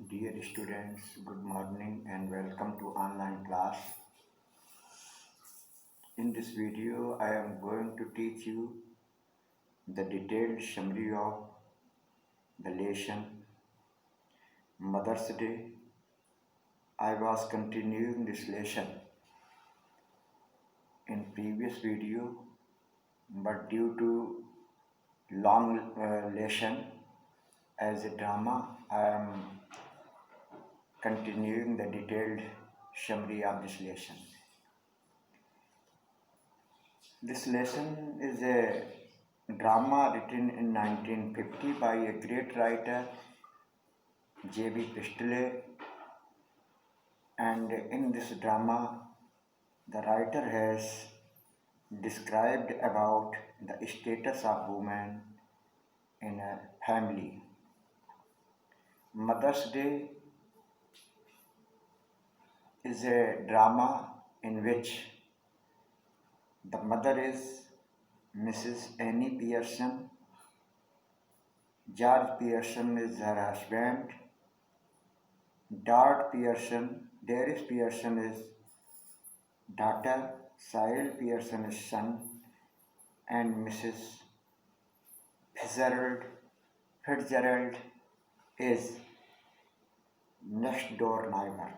Dear students, good morning and welcome to online class. In this video, I am going to teach you the detailed summary of the lesson Mother's Day. I was continuing this lesson in previous video, but due to long lesson as a drama, I am continuing the detailed summary of this lesson. This lesson is a drama written in 1950 by a great writer, J.B. Priestley, and in this drama, the writer has described about the status of women in a family. Mother's Day is a drama in which the mother is Mrs. Annie Pearson. George Pearson is her husband. Darius Pearson is daughter. Cyril Pearson is son. And Mrs. Fitzgerald is next door neighbor.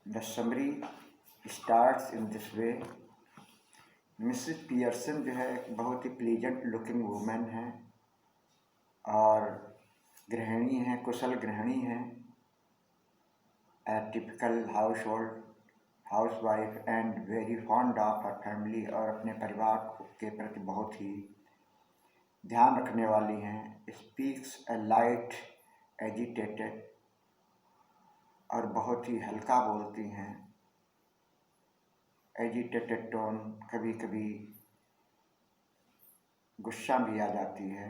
The summary starts in this way. Mrs Pearson जो है एक बहुत ही pleasant looking women है और गृहिणी हैं, कुशल गृहिणी हैं, typical house wife and very fond of her family, और अपने परिवार के प्रति बहुत ही ध्यान रखने वाली हैं. स्पीक्स ए लाइट एजिटेटेड, और बहुत ही हल्का बोलती हैं. एजिटेटेड टोन, कभी कभी गुस्सा भी आ जाती है.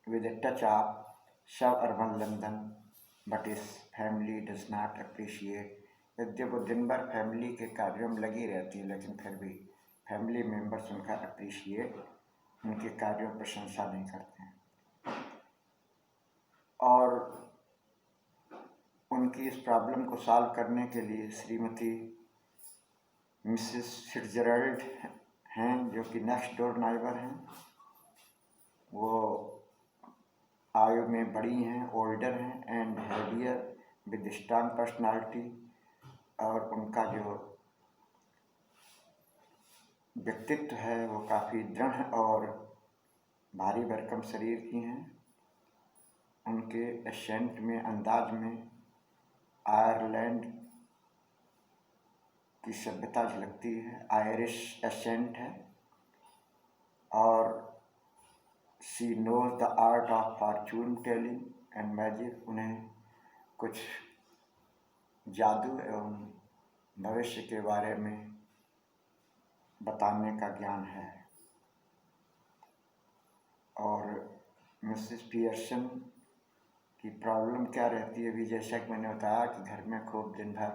विद ए टच ऑफ सब अर्बन लंदन, बट इस फैमिली डज नॉट अप्रिशिएट. यद्य वो दिन भर फैमिली के कार्यों में लगी रहती है, लेकिन फिर भी फैमिली मेम्बर्स उनका अप्रिशिएट, उनके कार्यों पर प्रशंसा नहीं करते हैं. और उनकी इस प्रॉब्लम को सॉल्व करने के लिए श्रीमती मिसेस फिट्जरल्ड हैं, जो कि नेक्स्ट डोर नाइबर हैं. वो आयु में बड़ी हैं, ओल्डर हैं and heavier with strong personality, और उनका जो व्यक्तित्व है वो काफ़ी दृढ़ और भारी भरकम शरीर की हैं. उनके एसेंट में, अंदाज में आयरलैंड की सभ्यता झलकती है. आयरिश एसेंट है, और she knows the art of fortune telling and magic. उन्हें कुछ जादू एवं भविष्य के बारे में बताने का ज्ञान है. और मिसेस पियर्सन की प्रॉब्लम क्या रहती है, अभी जैसा कि मैंने बताया कि घर में खूब दिन भर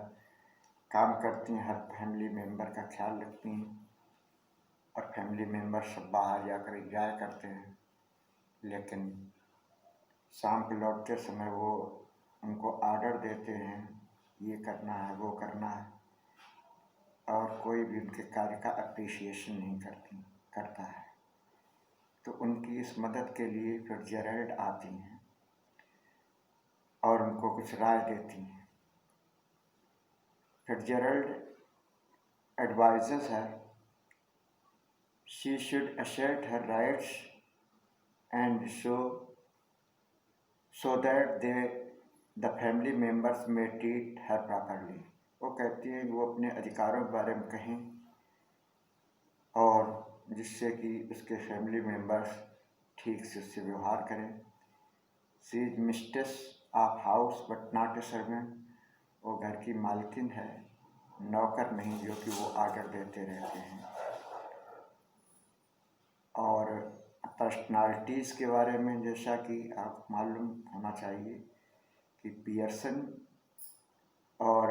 काम करती हैं, हर फैमिली मेम्बर का ख्याल रखती हैं, और फैमिली मेम्बर सब बाहर जाकर एंजॉय करते हैं, लेकिन शाम को लौटते समय वो उनको ऑर्डर देते हैं, ये करना है, वो करना है, और कोई भी उनके कार्य का अप्रिशिएशन नहीं करता है. तो उनकी इस मदद के लिए फिट्जरल्ड आती हैं और उनको कुछ राय देती हैं. Fitzgerald advises her she should assert her rights and so that the family members may treat her properly. वो कहती हैं कि वो अपने अधिकारों के बारे में कहें, और जिससे कि उसके फैमिली मेम्बर्स ठीक से उससे व्यवहार करें. She is mistress of house but not a servant. वो घर की मालकिन है, नौकर नहीं, जो कि वो ऑर्डर देते रहते हैं. और पर्सनालिटीज़ के बारे में जैसा कि आप मालूम होना चाहिए कि पियर्सन और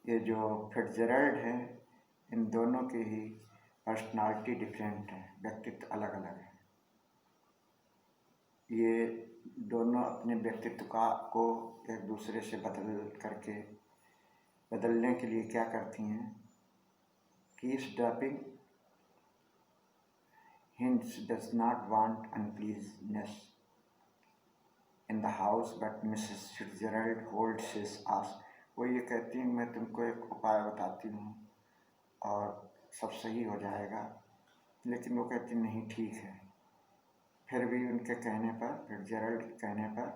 ये जो फिट्जरल्ड है, इन दोनों के ही पर्सनालिटी डिफरेंट है, व्यक्तित्व अलग अलग है. ये दोनों अपने व्यक्तित्व को एक दूसरे से बदलने के लिए क्या करती हैं कि इस dropping hints does not want uneasiness in the house, but Mrs. Fitzgerald holds his ass. वो ये कहती हैं मैं तुमको एक उपाय बताती हूँ और सब सही हो जाएगा, लेकिन वो कहती नहीं ठीक है। फिर भी उनके कहने पर, फिट्जरल्ड के कहने पर,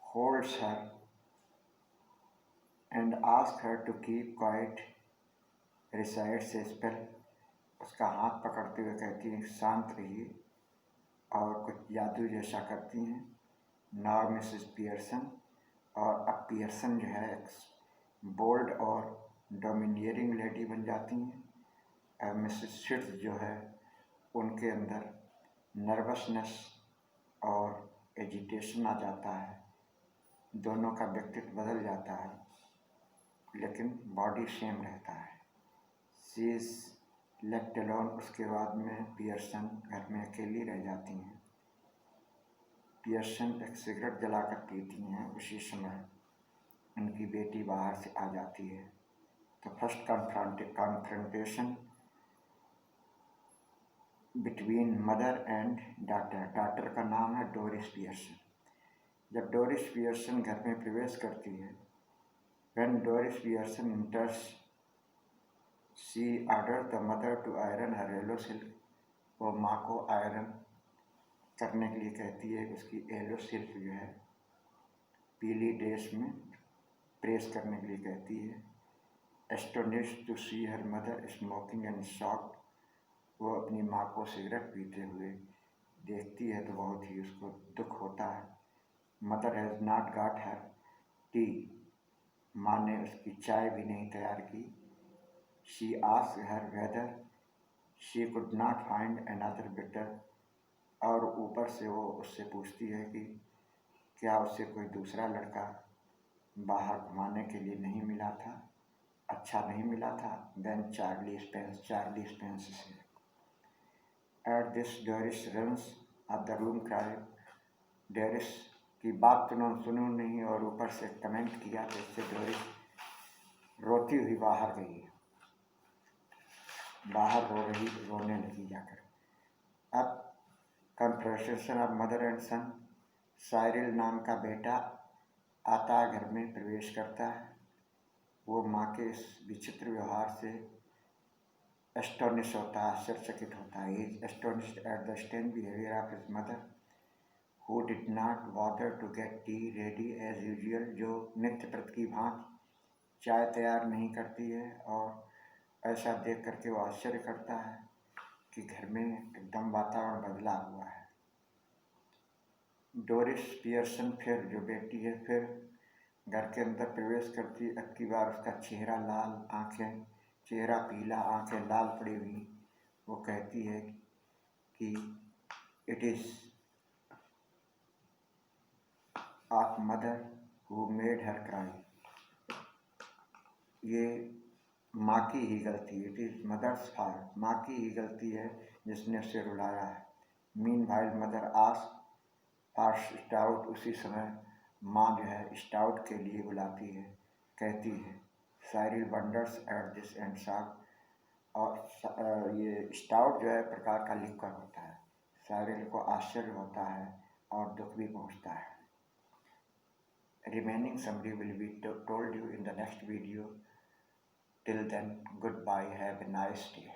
holds her and asks her to keep quiet, recites a spell. उसका हाथ पकड़ते हुए कहती हैं शांत रहिए और कुछ जादू जैसा करती हैं। नाउ मिसेस पियर्सन, और अब पियर्सन जो है बोल्ड और डोमिनियरिंग लेडी बन जाती हैं। मिसेस फिट्ज जो है उनके अंदर नर्वसनेस और एजिटेशन आ जाता है। दोनों का व्यक्तित्व बदल जाता है, लेकिन बॉडी सेम रहता है। She is left alone. उसके बाद में पियर्सन घर में अकेली रह जाती हैं। पियर्सन एक सिगरेट जलाकर पीती हैं। उसी समय उनकी बेटी बाहर से आ जाती है। तो first confrontation between mother and daughter. Daughter का नाम है डोरिस पियर्सन। जब डोरिस पियर्सन घर में प्रवेश करती है, when Doris Pearson enters she order the mother to iron her yellow silk. वो माँ को आयरन करने के लिए कहती है। उसकी येलो सिल्क जो है पीली ड्रेस में प्रेस करने के लिए कहती है। Astonished to see her mother smoking and shocked. वो अपनी माँ को सिगरेट पीते हुए देखती है तो बहुत ही उसको दुख होता है। Mother has not got her T. माँ ने उसकी चाय भी नहीं तैयार की। She asked her whether she could not find another better। और ऊपर से वो उससे पूछती है कि क्या उससे कोई दूसरा लड़का बाहर घुमाने के लिए नहीं मिला था, अच्छा नहीं मिला था। Then चार्ली स्पेंस से at this Doris runs off the room cried. Doris की बात तो सुनू नहीं और ऊपर से कमेंट किया तो इससे डोरिस रोती हुई बाहर गई। बाहर रोने लगी जाकर। अब conversation of mother and son. Cyril नाम का बेटा आता घर में प्रवेश करता है। वो माँ के इस विचित्र व्यवहार से एस्टोनिश होता है, आश्चर्यचकित होता है। He is astonished at the strange behaviour of his mother who did not bother to get tea ready as usual. जो नित्य प्रति की भांति चाय तैयार नहीं करती है, और ऐसा देख करके वो आश्चर्य करता है कि घर में एकदम वातावरण बदला हुआ है। डोरिस पियर्सन फिर जो बेटी है फिर घर के अंदर प्रवेश करती। अब की बार उसका चेहरा लाल, चेहरा पीला, आंखें लाल पड़ी हुई। वो कहती है कि it is of mother who made her cry. ये माँ की ही गलती, इट इज़ मदर्स फॉल्ट। माँ की ही गलती है जिसने उसे रुलाया है। मीन वाइल मदर आस स्टाउट। उसी समय माँ जो है स्टाउट के लिए बुलाती है, कहती है Cyril wonders at this and shock. और ये स्टाउट जो है प्रकार का लिक्वर होता है। साइरिल को आश्चर्य होता है और दुख भी पहुँचता है। Remaining summary will be told you in the next video. Till then, goodbye. Have a nice day.